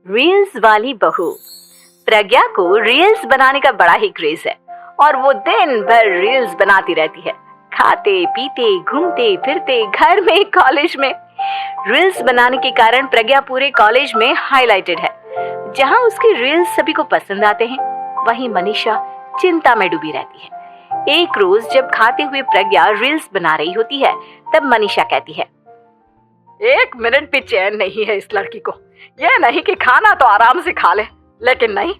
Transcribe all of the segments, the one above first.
Reels वाली बहू। प्रज्ञा को रील्स बनाने का बड़ा ही क्रेज है और वो दिन भर रील्स बनाती रहती है। खाते पीते घूमते फिरते घर में कॉलेज में रील्स बनाने के कारण प्रज्ञा पूरे कॉलेज में हाईलाइटेड है। जहां उसकी रील्स सभी को पसंद आते हैं, वहीं मनीषा चिंता में डूबी रहती है। एक रोज जब खाते हुए प्रज्ञा रील्स बना रही होती है, तब मनीषा कहती है, एक मिनट भी चैन नहीं है इस लड़की को। ये नहीं कि खाना तो आराम से खा ले, लेकिन नहीं,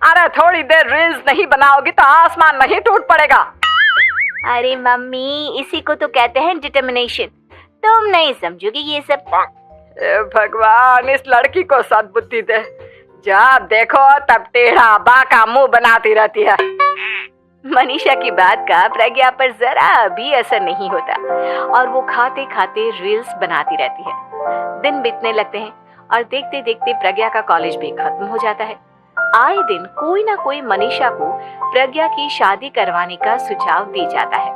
अरे थोड़ी देर रील्स नहीं बनाओगी तो आसमान नहीं टूट पड़ेगा। अरे मम्मी, इसी को तो कहते हैं डिटर्मिनेशन। तुम नहीं समझोगी ये सब। भगवान, इस लड़की को सद्बुद्धि दे। जब देखो तब टेढ़ा बाका मुंह बनाती रहती है। मनीषा की बात का प्रज्ञा पर जरा भी असर नहीं होता और वो खाते खाते रील्स बनाती रहती है। दिन बीतने लगते हैं और देखते देखते प्रज्ञा का कॉलेज भी खत्म हो जाता है। आए दिन कोई ना कोई मनीषा को प्रज्ञा की शादी करवाने का सुझाव दे जाता है।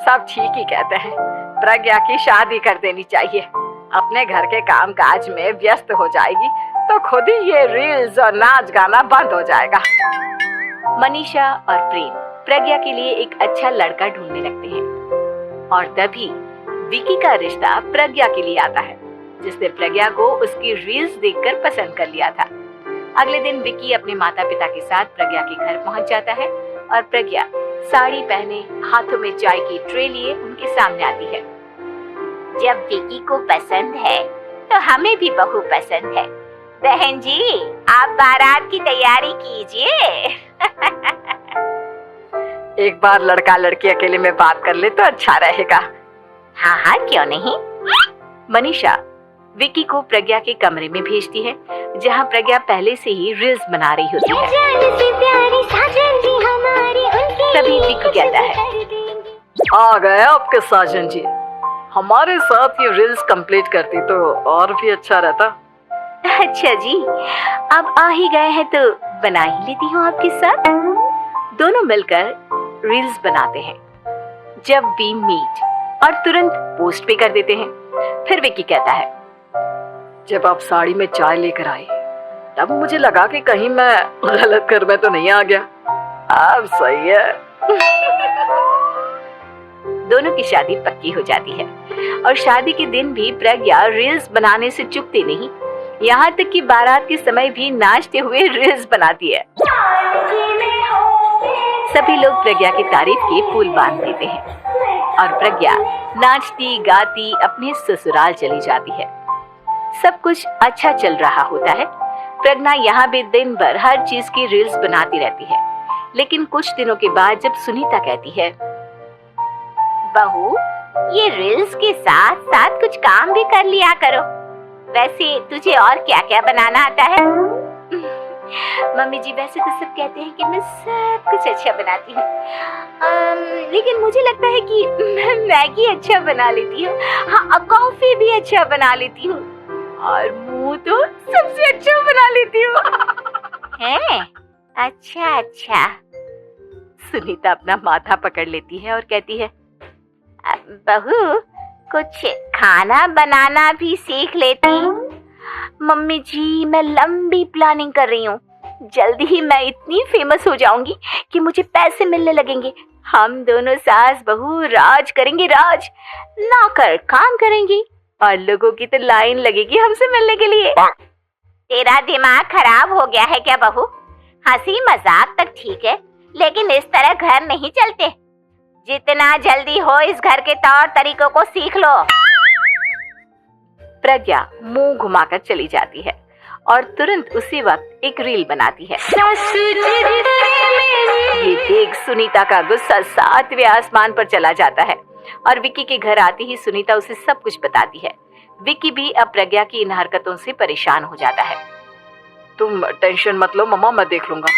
सब ठीक ही कहते हैं, प्रज्ञा की शादी कर देनी चाहिए। अपने घर के काम काज में व्यस्त हो जाएगी तो खुद ही ये रील्स और नाच गाना बंद हो जाएगा। मनीषा और प्रेम प्रज्ञा के लिए एक अच्छा लड़का ढूंढने लगते हैं और तभी विकी का रिश्ता प्रज्ञा के लिए आता है, जिसने प्रज्ञा को उसकी रील्स देखकर पसंद कर लिया था। अगले दिन विकी अपने माता पिता के साथ प्रज्ञा के घर पहुंच जाता है और प्रज्ञा साड़ी पहने हाथों में चाय की ट्रे लिए उनके सामने आती है। जब विकी को पसंद है तो हमें भी बहू पसंद है। बहन जी, आप बारात की तैयारी कीजिए। एक बार लड़का लड़की अकेले में बात कर ले तो अच्छा रहेगा। हाँ हाँ, क्यों नहीं। मनीषा विकी को प्रज्ञा के कमरे में भेजती है, जहाँ प्रज्ञा पहले से ही रील्स बना रही होती है। तभी विकी कहता है, आ गए आपके साजन जी। हमारे साथ ये रील्स कंप्लीट करती तो और भी अच्छा रहता। अच्छा जी, अब आ ही गए हैं तो बना ही लेती हूँ आपके साथ। दोनों मिलकर रील्स बनाते हैं। जब वी मीट और तुरंत पोस्ट भी कर देते हैं। फिर विकी कहता है, जब आप साड़ी में चाय लेकर आई तब मुझे लगा कि कहीं मैं गलत घर में तो नहीं आ गया। अब सही है। दोनों की शादी पक्की हो जाती है और शादी के दिन भी प्रज्ञा रील्स बनाने से चूकती नहीं। यहाँ तक कि बारात के समय भी नाचते हुए रील्स बनाती है। सभी लोग प्रज्ञा की तारीफ के पुल बांध देते हैं और प्रज्ञा नाचती गाती अपने ससुराल चली जाती है। सब कुछ अच्छा चल रहा होता है। प्रज्ञा यहाँ भी दिन भर हर चीज की रील्स बनाती रहती है। लेकिन कुछ दिनों के बाद जब सुनीता कहती है, बहू, ये रील्स के साथ साथ कुछ काम भी कर लिया करो। वैसे तुझे और क्या क्या बनाना आता है? मम्मी जी, वैसे तो सब कहते हैं कि मैं सब कुछ अच्छा बनाती हूँ, लेकिन मुझे लगता है कि मैं मैगी अच्छा बना लेती हूँ। हाँ, कॉफी भी अच्छा बना लेती हूँ और मुंह तो सबसे अच्छा बना लेती हूँ। है? अच्छा अच्छा। सुनीता अपना माथा पकड़ लेती है और कहती है, बहू, कुछ खाना बनाना भी सीख लेती। मम्मी जी, मैं लंबी प्लानिंग कर रही हूँ। जल्दी ही मैं इतनी फेमस हो जाऊंगी कि मुझे पैसे मिलने लगेंगे। हम दोनों सास बहू राज करेंगे, राज। नौकर काम करेंगी और लोगों की तो लाइन लगेगी हमसे मिलने के लिए। तेरा दिमाग खराब हो गया है क्या बहू? हंसी मजाक तक ठीक है, लेकिन इस तरह घर नहीं चलते। जितना जल्दी हो इस घर के तौर तरीकों को सीख लो। प्रज्ञा मुंह घुमाकर चली जाती है और तुरंत उसी वक्त एक रील बनाती है। ये देख सुनीता का गुस्सा 7वें आसमान पर चला जाता है और विकी के घर आती ही सुनीता उसे सब कुछ बताती है। विकी भी अब प्रज्ञा की इन हरकतों से परेशान हो जाता है। तुम टेंशन मत लो मम्मा, मैं देख लूंगा।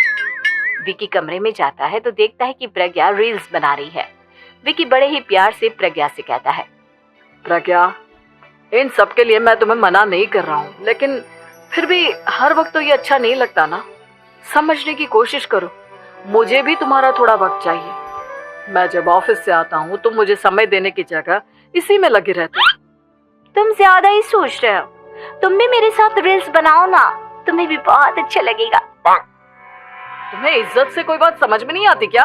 विकी कमरे में जाता है तो देखता है कि प्रज्ञा रील्स बना रही है। विकी बड़े ही प्यार से प्रज्ञा से कहता है, प्रज्ञा, इन सब के लिए मैं तुम्हें मना नहीं कर रहा हूँ, लेकिन फिर भी हर वक्त तो ये अच्छा नहीं लगता ना। समझने की कोशिश करो, मुझे भी तुम्हारा थोड़ा वक्त चाहिए। मैं जब ऑफिस से आता हूँ तो मुझे समय देने की जगह इसी में लगे रहते हो। तुम ज्यादा ही सोच रहे हो। तुम भी मेरे साथ रील्स बनाओ ना, तुम्हें भी बहुत अच्छा लगेगा। तुम्हें इज्जत से कोई बात समझ में नहीं आती क्या?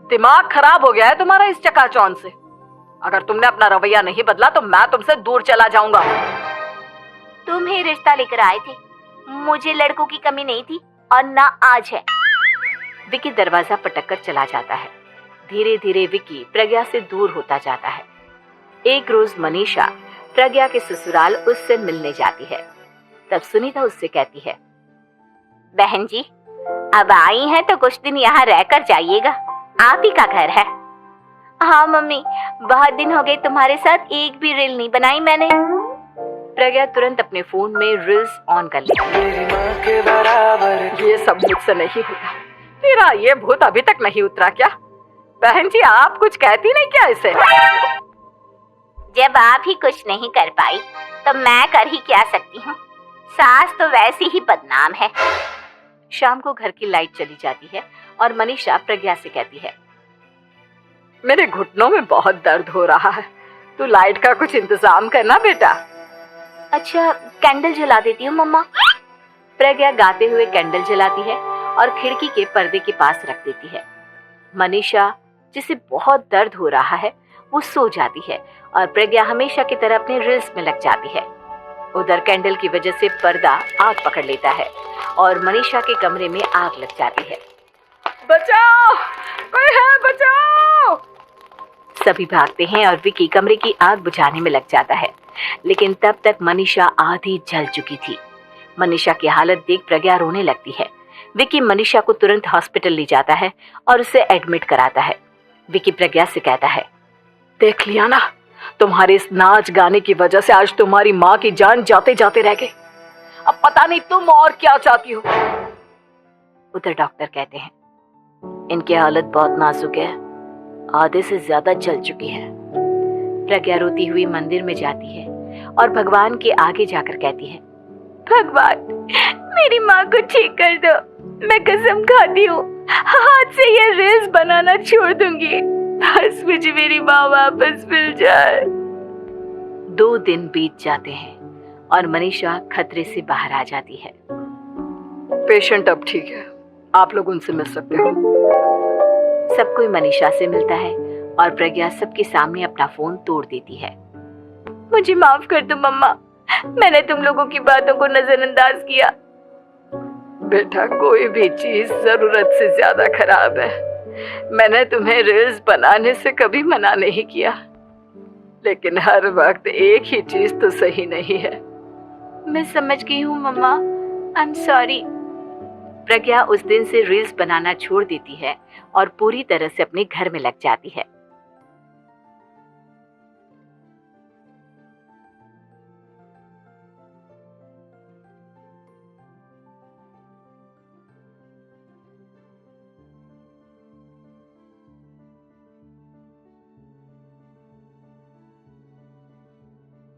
दिमाग खराब हो गया है तुम्हारा इस चकाचौंध से। अगर तुमने अपना रवैया नहीं बदला तो मैं तुमसे दूर चला जाऊंगा। तुम ही रिश्ता लेकर आए थे, मुझे लड़कों की कमी नहीं थी और ना आज है। विकी दरवाजा पटक कर चला जाता है। धीरे धीरे विकी प्रज्ञा से दूर होता जाता है। एक रोज मनीषा प्रज्ञा के ससुराल उससे मिलने जाती है। तब सुनीता उससे कहती है, बहन जी अब आई हैं तो कुछ दिन यहाँ रहकर जाइएगा, आप ही का घर है। हाँ मम्मी, बहुत दिन हो गए तुम्हारे साथ एक भी रील नहीं बनाई मैंने। प्रज्ञा तुरंत अपने फोन में रील्स ऑन कर लेती है। ये सब मुझसे नहीं होता। तेरा ये भूत अभी तक नहीं उतरा क्या? बहन जी आप कुछ कहती नहीं क्या इसे? जब आप ही कुछ नहीं कर पाई तो मैं कर ही क्या सकती हूँ, सास तो वैसी ही बदनाम है। शाम को घर की लाइट चली जाती है और मनीषा प्रज्ञा से कहती है, मेरे घुटनों में बहुत दर्द हो रहा है, तू लाइट का कुछ इंतजाम करना बेटा। अच्छा कैंडल जला देती हूँ मम्मा। प्रज्ञा गाते हुए कैंडल जलाती है और खिड़की के पर्दे के पास रख देती है। मनीषा जिसे बहुत दर्द हो रहा है वो सो जाती है और प्रज्ञा हमेशा की तरह अपने रील्स में लग जाती है। उधर कैंडल की वजह से पर्दा आग पकड़ लेता है और मनीषा के कमरे में आग लग जाती है। बचाओ, कोई है, बचाओ! सभी भागते हैं और विकी कमरे की आग बुझाने में लग जाता है, लेकिन तब तक मनीषा आधी जल चुकी थी। मनीषा की हालत देख प्रज्ञा रोने लगती है। विकी मनीषा को तुरंत हॉस्पिटल ले जाता है और उसे एडमिट कराता है। विकी प्रज्ञा से कहता है, देख लिया ना, तुम्हारे इस नाच गाने की वजह से आज तुम्हारी माँ की जान जाते जाते रह गई। अब पता नहीं तुम और क्या चाहती हो। उधर डॉक्टर कहते हैं, इनकी हालत बहुत नाजुक है, आधे से ज्यादा जल चुकी है। प्रज्ञा रोती हुई मंदिर में जाती है और भगवान के आगे जाकर कहती है, भगवान मेरी माँ को ठीक कर दो, मैं कसम खाती हूँ हाथ से ये रील्स बनाना छोड़ दूंगी, बस मुझे मेरी माँ वापस मिल जाए। 2 दिन बीत जाते हैं और मनीषा खतरे से बाहर आ जाती है। पेशेंट अब ठीक है, आप लोग उनसे मिल सकते हो। सब कोई मनीषा से मिलता है और प्रज्ञा सबके सामने अपना फोन तोड़ देती है। मुझे माफ कर दो मम्मा, मैंने तुम लोगों की बातों को नजरअंदाज किया। बेटा कोई भी चीज जरूरत से ज्यादा खराब है। मैंने तुम्हें रील्स बनाने से कभी मना नहीं किया, लेकिन हर वक्त एक ही चीज तो सही नहीं है। मैं समझ गई हूँ मम्मा, आई एम सॉरी। प्रज्ञा उस दिन से रील्स बनाना छोड़ देती है और पूरी तरह से अपने घर में लग जाती है।